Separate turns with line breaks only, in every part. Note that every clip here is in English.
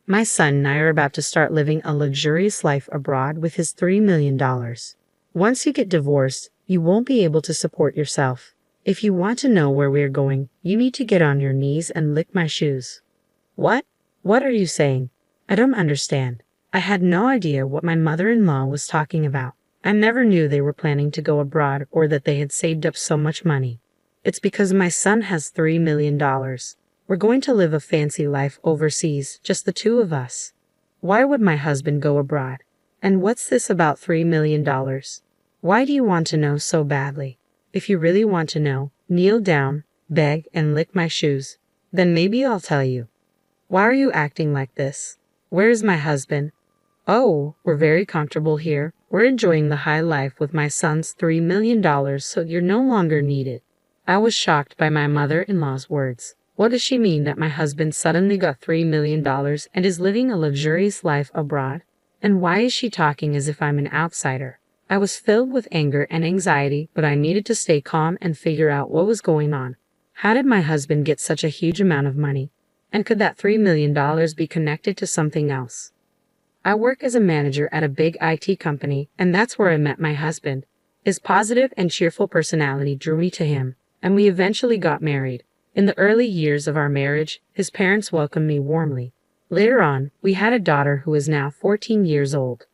My son and I are about to start living a luxurious life abroad with his $3 million. Once you get divorced, you won't be able to support yourself. If you want to know where we're going, you need to get on your knees and lick my shoes." "What? What are you saying? I don't understand." I had no idea what my mother-in-law was talking about. I never knew they were planning to go abroad or that they had saved up so much money. "It's because my son has $3 million. We're going to live a fancy life overseas, just the two of us." "Why would my husband go abroad? And what's this about $3 million? Why do you want to know so badly? If you really want to know, kneel down, beg, and lick my shoes. Then maybe I'll tell you." "Why are you acting like this? Where is my husband?" "Oh, we're very comfortable here. We're enjoying the high life with my son's $3 million, so you're no longer needed." I was shocked by my mother-in-law's words. What does she mean that my husband suddenly got $3 million and is living a luxurious life abroad? And why is she talking as if I'm an outsider? I was filled with anger and anxiety, but I needed to stay calm and figure out what was going on. How did my husband get such a huge amount of money? And could that $3 million be connected to something else? I work as a manager at a big IT company, and that's where I met my husband. His positive and cheerful personality drew me to him, and we eventually got married. In the early years of our marriage, his parents welcomed me warmly. Later on, we had a daughter who is now 14 years old.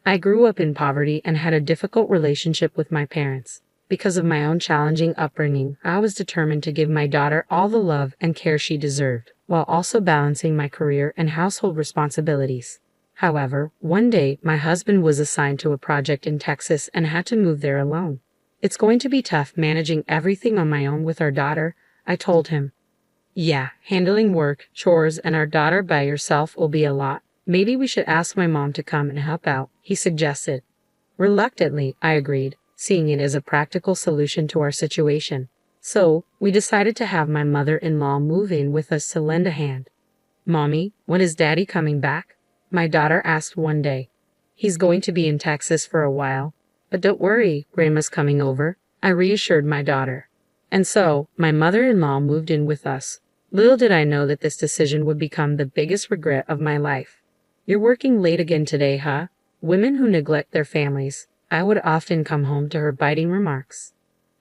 I grew up in poverty and had a difficult relationship with my parents. Because of my own challenging upbringing, I was determined to give my daughter all the love and care she deserved, while also balancing my career and household responsibilities. However, one day, my husband was assigned to a project in Texas and had to move there alone. "It's going to be tough managing everything on my own with our daughter," I told him. "Yeah, handling work, chores, and our daughter by yourself will be a lot. Maybe we should ask my mom to come and help out," he suggested. Reluctantly, I agreed, seeing it as a practical solution to our situation. So, we decided to have my mother-in-law move in with us to lend a hand. "Mommy, when is Daddy coming back?" my daughter asked one day. "He's going to be in Texas for a while. But don't worry, Grandma's coming over," I reassured my daughter. And so, my mother-in-law moved in with us. Little did I know that this decision would become the biggest regret of my life. "You're working late again today, huh? Women who neglect their families," I would often come home to her biting remarks.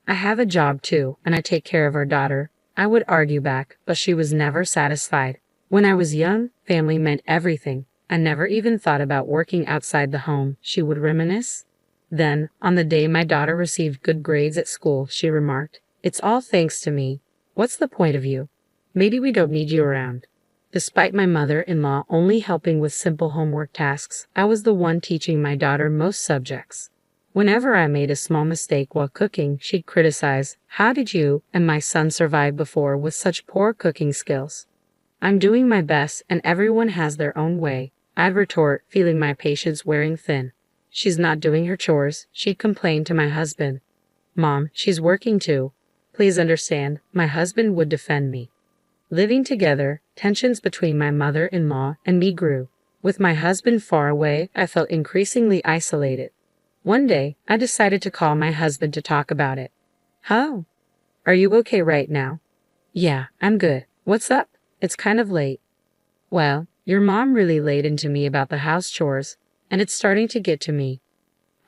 "I have a job too, and I take care of our daughter," I would argue back, but she was never satisfied. "When I was young, family meant everything. I never even thought about working outside the home," she would reminisce. Then, on the day my daughter received good grades at school, she remarked, "It's all thanks to me. What's the point of you? Maybe we don't need you around." Despite my mother-in-law only helping with simple homework tasks, I was the one teaching my daughter most subjects. Whenever I made a small mistake while cooking, she'd criticize, "How did you and my son survive before with such poor cooking skills?" "I'm doing my best, and everyone has their own way," I'd retort, feeling my patience wearing thin. "She's not doing her chores," she'd complain to my husband. "Mom, she's working too. Please understand," my husband would defend me. Living together, tensions between my mother-in-law and me grew. With my husband far away, I felt increasingly isolated. One day, I decided to call my husband to talk about it. "How? Are you okay right now?" "Yeah, I'm good. What's up? It's kind of late." "Well, your mom really laid into me about the house chores, and it's starting to get to me."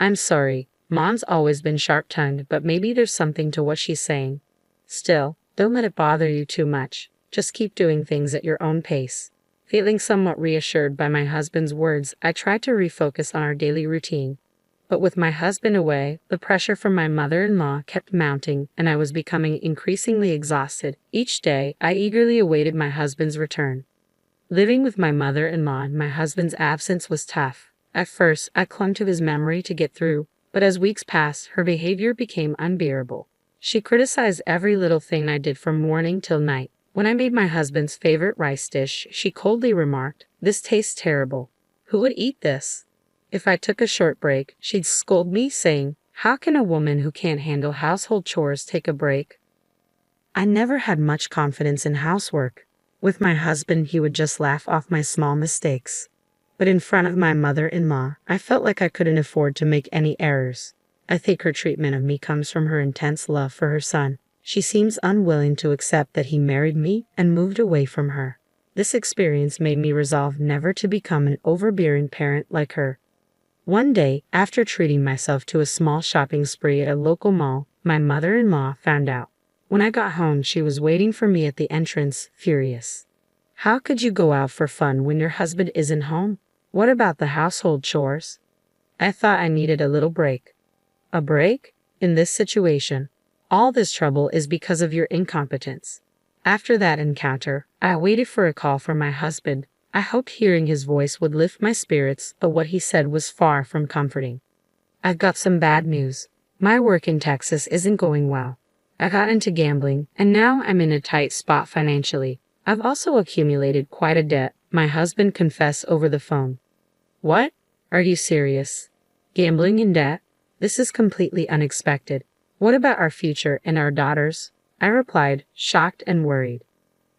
"I'm sorry. Mom's always been sharp-tongued, but maybe there's something to what she's saying. Still, don't let it bother you too much. Just keep doing things at your own pace." Feeling somewhat reassured by my husband's words, I tried to refocus on our daily routine. But with my husband away, the pressure from my mother-in-law kept mounting, and I was becoming increasingly exhausted. Each day, I eagerly awaited my husband's return. Living with my mother-in-law in my husband's absence was tough. At first, I clung to his memory to get through, but as weeks passed, her behavior became unbearable. She criticized every little thing I did from morning till night. When I made my husband's favorite rice dish, she coldly remarked, "This tastes terrible. Who would eat this?" If I took a short break, she'd scold me, saying, "How can a woman who can't handle household chores take a break?" I never had much confidence in housework. With my husband, he would just laugh off my small mistakes. But in front of my mother-in-law, I felt like I couldn't afford to make any errors. I think her treatment of me comes from her intense love for her son. She seems unwilling to accept that he married me and moved away from her. This experience made me resolve never to become an overbearing parent like her. One day, after treating myself to a small shopping spree at a local mall, my mother-in-law found out. When I got home, she was waiting for me at the entrance, furious. How could you go out for fun when your husband isn't home? What about the household chores? I thought I needed a little break. A break? In this situation, all this trouble is because of your incompetence. After that encounter, I waited for a call from my husband. I hoped hearing his voice would lift my spirits, but what he said was far from comforting. I've got some bad news. My work in Texas isn't going well. I got into gambling, and now I'm in a tight spot financially. I've also accumulated quite a debt, my husband confessed over the phone. What? Are you serious? Gambling in debt? This is completely unexpected. What about our future and our daughters? I replied, shocked and worried.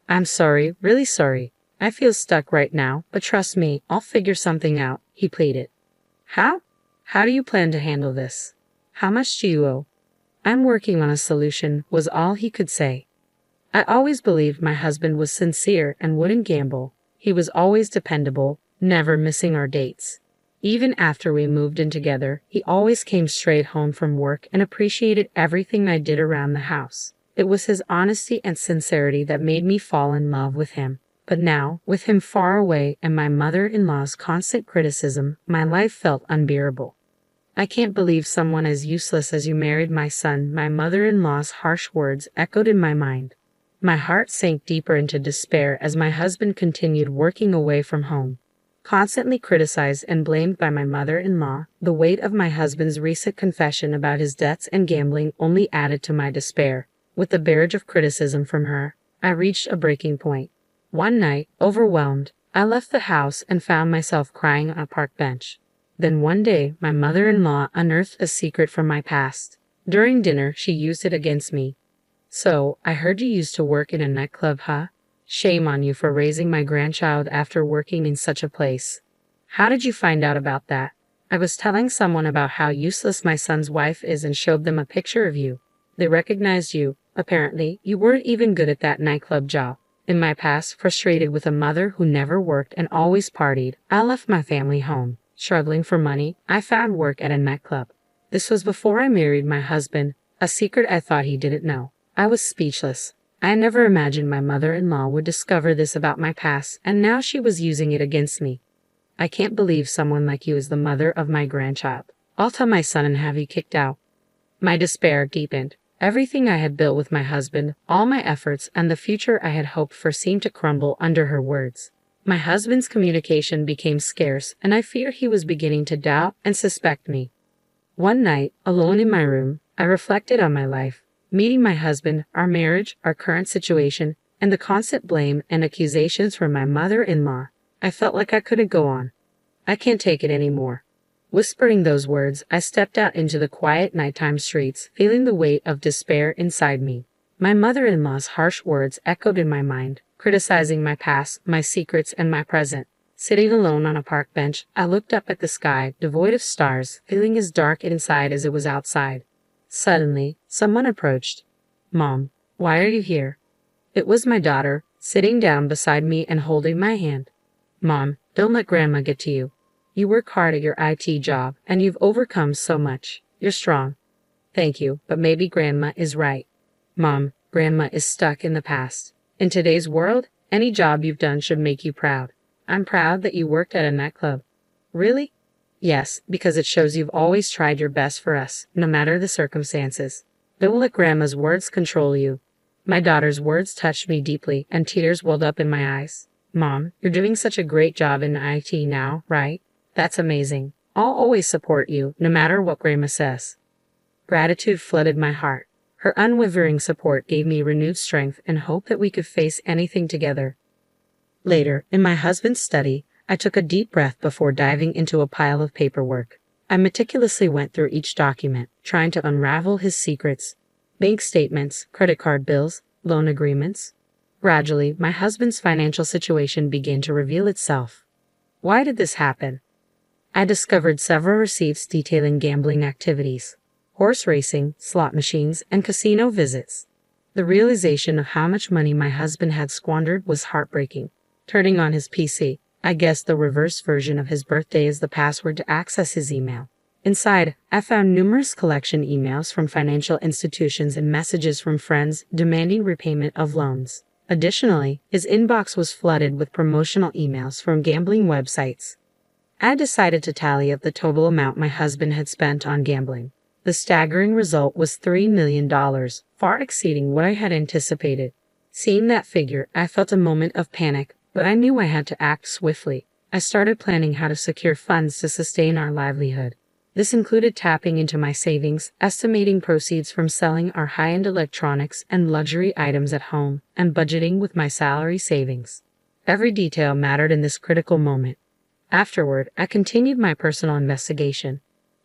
I'm sorry, really sorry. I feel stuck right now, but trust me, I'll figure something out, he pleaded. How? How do you plan to handle this? How much do you owe? I'm working on a solution, was all he could say. I always believed my husband was sincere and wouldn't gamble. He was always dependable, never missing our dates. Even after we moved in together, he always came straight home from work and appreciated everything I did around the house. It was his honesty and sincerity that made me fall in love with him. But now, with him far away and my mother-in-law's constant criticism, my life felt unbearable. I can't believe someone as useless as you married my son. My mother-in-law's harsh words echoed in my mind. My heart sank deeper into despair as my husband continued working away from home. Constantly criticized and blamed by my mother-in-law, the weight of my husband's recent confession about his debts and gambling only added to my despair. With the barrage of criticism from her, I reached a breaking point. One night, overwhelmed, I left the house and found myself crying on a park bench. Then one day, my mother-in-law unearthed a secret from my past. During dinner, she used it against me. So, I heard you used to work in a nightclub, huh? Shame on you for raising my grandchild after working in such a place. How did you find out about that? I was telling someone about how useless my son's wife is and showed them a picture of you. They recognized you. Apparently, you weren't even good at that nightclub job. In my past, frustrated with a mother who never worked and always partied, I left my family home. Struggling for money, I found work at a nightclub. This was before I married my husband, a secret I thought he didn't know. I was speechless. I never imagined my mother-in-law would discover this about my past, and now she was using it against me. I can't believe someone like you is the mother of my grandchild. I'll tell my son and have you kicked out. My despair deepened. Everything I had built with my husband, all my efforts, and the future I had hoped for seemed to crumble under her words. My husband's communication became scarce, and I fear he was beginning to doubt and suspect me. One night, alone in my room, I reflected on my life, meeting my husband, our marriage, our current situation, and the constant blame and accusations from my mother-in-law. I felt like I couldn't go on. I can't take it anymore. Whispering those words, I stepped out into the quiet nighttime streets, feeling the weight of despair inside me. My mother-in-law's harsh words echoed in my mind, criticizing my past, my secrets, and my present. Sitting alone on a park bench, I looked up at the sky, devoid of stars, feeling as dark inside as it was outside. Suddenly, someone approached. Mom, why are you here? It was my daughter, sitting down beside me and holding my hand. Mom, don't let Grandma get to you. You work hard at your IT job, and you've overcome so much. You're strong. Thank you, but maybe Grandma is right. Mom, Grandma is stuck in the past. In today's world, any job you've done should make you proud. I'm proud that you worked at a nightclub. Really? Yes, because it shows you've always tried your best for us, no matter the circumstances. Don't let Grandma's words control you. My daughter's words touched me deeply, and tears welled up in my eyes. Mom, you're doing such a great job in IT now, right? That's amazing. I'll always support you, no matter what Grandma says. Gratitude flooded my heart. Her unwavering support gave me renewed strength and hope that we could face anything together. Later, in my husband's study, I took a deep breath before diving into a pile of paperwork. I meticulously went through each document, trying to unravel his secrets. Bank statements, credit card bills, loan agreements. Gradually, my husband's financial situation began to reveal itself. Why did this happen? I discovered several receipts detailing gambling activities, horse racing, slot machines, and casino visits. The realization of how much money my husband had squandered was heartbreaking. Turning on his PC, I guessed the reverse version of his birthday is the password to access his email. Inside, I found numerous collection emails from financial institutions and messages from friends demanding repayment of loans. Additionally, his inbox was flooded with promotional emails from gambling websites. I decided to tally up the total amount my husband had spent on gambling. The staggering result was $3 million, far exceeding what I had anticipated. Seeing that figure, I felt a moment of panic, but I knew I had to act swiftly. I started planning how to secure funds to sustain our livelihood. This included tapping into my savings, estimating proceeds from selling our high-end electronics and luxury items at home, and budgeting with my salary savings. Every detail mattered in this critical moment. Afterward, I continued my personal investigation.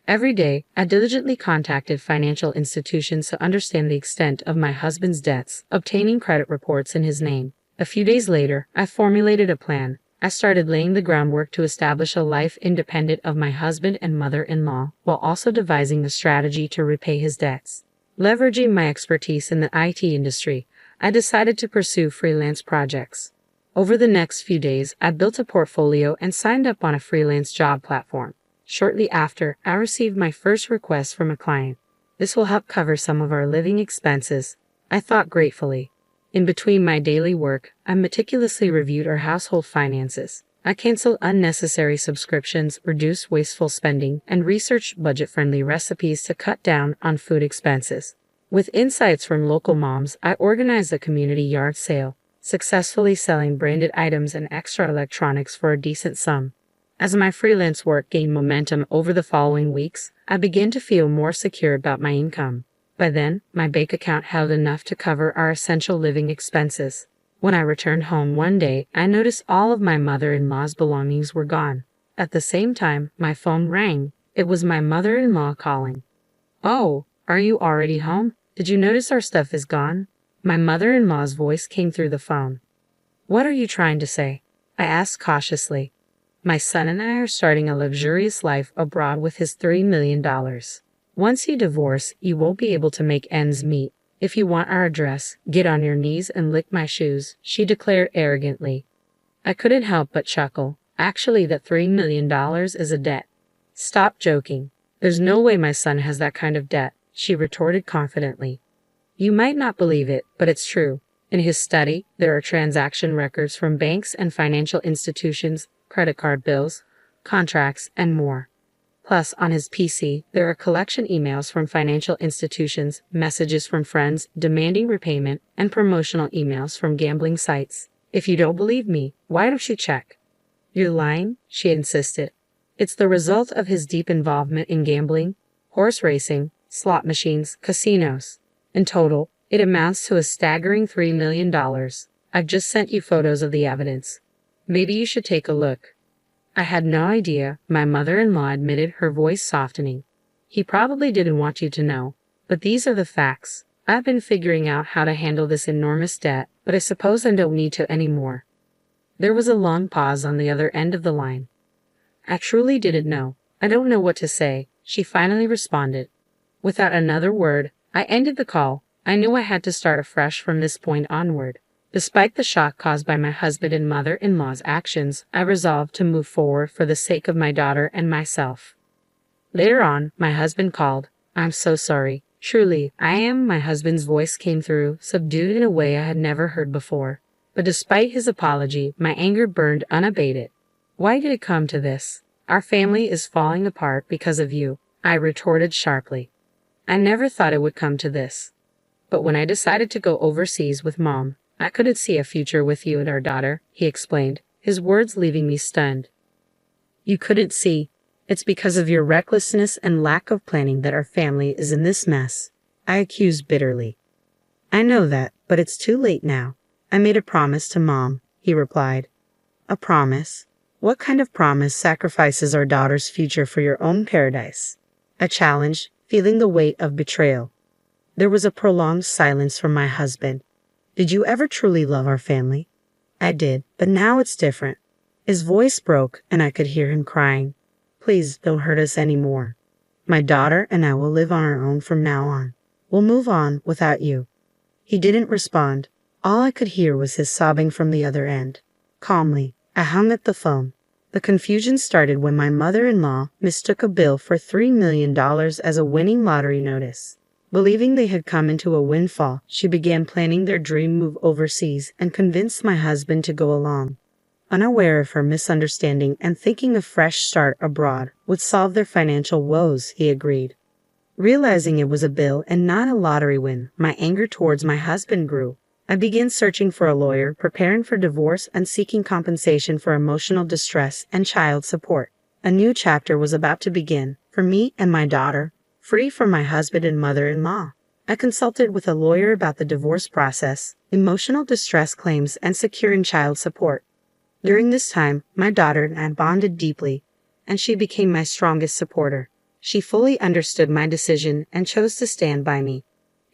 Every day, I diligently contacted financial institutions to understand the extent of my husband's debts, obtaining credit reports in his name. A few days later, I formulated a plan. I started laying the groundwork to establish a life independent of my husband and mother-in-law, while also devising a strategy to repay his debts. Leveraging my expertise in the IT industry, I decided to pursue freelance projects. Over the next few days, I built a portfolio and signed up on a freelance job platform. Shortly after, I received my first request from a client. This will help cover some of our living expenses, I thought gratefully. In between my daily work, I meticulously reviewed our household finances. I canceled unnecessary subscriptions, reduced wasteful spending, and researched budget-friendly recipes to cut down on food expenses. With insights from local moms, I organized a community yard sale, successfully selling branded items and extra electronics for a decent sum. As my freelance work gained momentum over the following weeks, I began to feel more secure about my income. By then, my bank account held enough to cover our essential living expenses. When I returned home one day, I noticed all of my mother-in-law's belongings were gone. At the same time, my phone rang. It was my mother-in-law calling. "Oh, are you already home? Did you notice our stuff is gone?" My mother-in-law's voice came through the phone. "What are you trying to say?" I asked cautiously. "My son and I are starting a luxurious life abroad with his $3 million. Once you divorce, you won't be able to make ends meet. If you want our address, get on your knees and lick my shoes," she declared arrogantly. I couldn't help but chuckle. Actually, that $3 million is a debt. "Stop joking. There's no way my son has that kind of debt," she retorted confidently. "You might not believe it, but it's true. In his study, there are transaction records from banks and financial institutions, credit card bills, contracts, and more. Plus, on his PC, there are collection emails from financial institutions, messages from friends demanding repayment, and promotional emails from gambling sites. If you don't believe me, why don't you check?" "You're lying," she insisted. "It's the result of his deep involvement in gambling, horse racing, slot machines, casinos. In total, it amounts to a staggering $3 million. I've just sent you photos of the evidence. Maybe you should take a look." I had no idea, my mother-in-law admitted, her voice softening. "He probably didn't want you to know, but these are the facts. I've been figuring out how to handle this enormous debt, but I suppose I don't need to anymore." There was a long pause on the other end of the line. "I truly didn't know. I don't know what to say," she finally responded. Without another word, I ended the call. I knew I had to start afresh from this point onward. Despite the shock caused by my husband and mother-in-law's actions, I resolved to move forward for the sake of my daughter and myself. Later on, my husband called. "I'm so sorry. Truly, I am." My husband's voice came through, subdued in a way I had never heard before. But despite his apology, my anger burned unabated. "Why did it come to this? Our family is falling apart because of you," I retorted sharply. "I never thought it would come to this. But when I decided to go overseas with Mom, I couldn't see a future with you and our daughter," he explained, his words leaving me stunned. "You couldn't see. It's because of your recklessness and lack of planning that our family is in this mess," I accused bitterly. "I know that, but it's too late now. I made a promise to Mom," he replied. "A promise? What kind of promise sacrifices our daughter's future for your own paradise?" I challenged, feeling the weight of betrayal. There was a prolonged silence from my husband. "Did you ever truly love our family?" "I did, but now it's different." His voice broke, and I could hear him crying. "Please don't hurt us anymore. My daughter and I will live on our own from now on. We'll move on without you." He didn't respond. All I could hear was his sobbing from the other end. Calmly, I hung up the phone. The confusion started when my mother-in-law mistook a bill for $3 million as a winning lottery notice. Believing they had come into a windfall, she began planning their dream move overseas and convinced my husband to go along. Unaware of her misunderstanding and thinking a fresh start abroad would solve their financial woes, he agreed. Realizing it was a bill and not a lottery win, my anger towards my husband grew. I began searching for a lawyer, preparing for divorce, and seeking compensation for emotional distress and child support. A new chapter was about to begin, for me and my daughter, free from my husband and mother-in-law. I consulted with a lawyer about the divorce process, emotional distress claims, and securing child support. During this time, my daughter and I bonded deeply, and she became my strongest supporter. She fully understood my decision and chose to stand by me.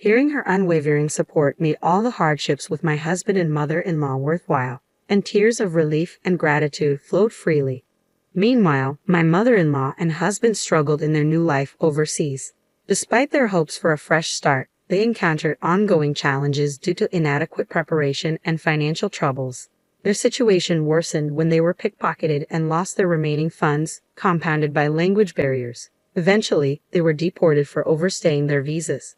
Hearing her unwavering support made all the hardships with my husband and mother-in-law worthwhile, and tears of relief and gratitude flowed freely. Meanwhile, my mother-in-law and husband struggled in their new life overseas. Despite their hopes for a fresh start, they encountered ongoing challenges due to inadequate preparation and financial troubles. Their situation worsened when they were pickpocketed and lost their remaining funds, compounded by language barriers. Eventually, they were deported for overstaying their visas.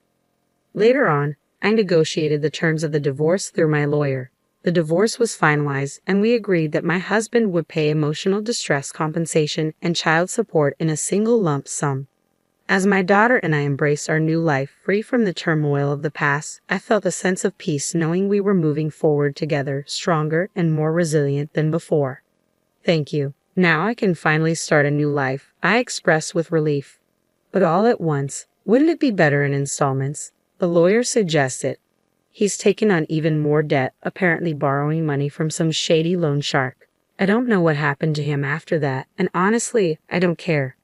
Later on, I negotiated the terms of the divorce through my lawyer. The divorce was finalized, and we agreed that my husband would pay emotional distress compensation and child support in a single lump sum. As my daughter and I embraced our new life free from the turmoil of the past, I felt a sense of peace knowing we were moving forward together, stronger and more resilient than before. Thank you. Now I can finally start a new life, I expressed with relief. But all at once, wouldn't it be better in installments? The lawyer suggested. He's taken on even more debt, apparently borrowing money from some shady loan shark. I don't know what happened to him after that, and honestly, I don't care.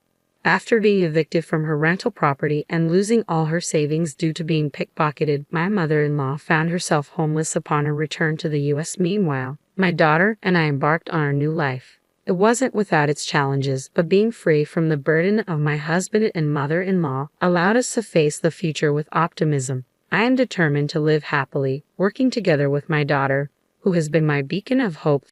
After being evicted from her rental property and losing all her savings due to being pickpocketed, my mother-in-law found herself homeless upon her return to the U.S. Meanwhile, my daughter and I embarked on our new life. It wasn't without its challenges, but being free from the burden of my husband and mother-in-law allowed us to face the future with optimism. I am determined to live happily, working together with my daughter, who has been my beacon of hope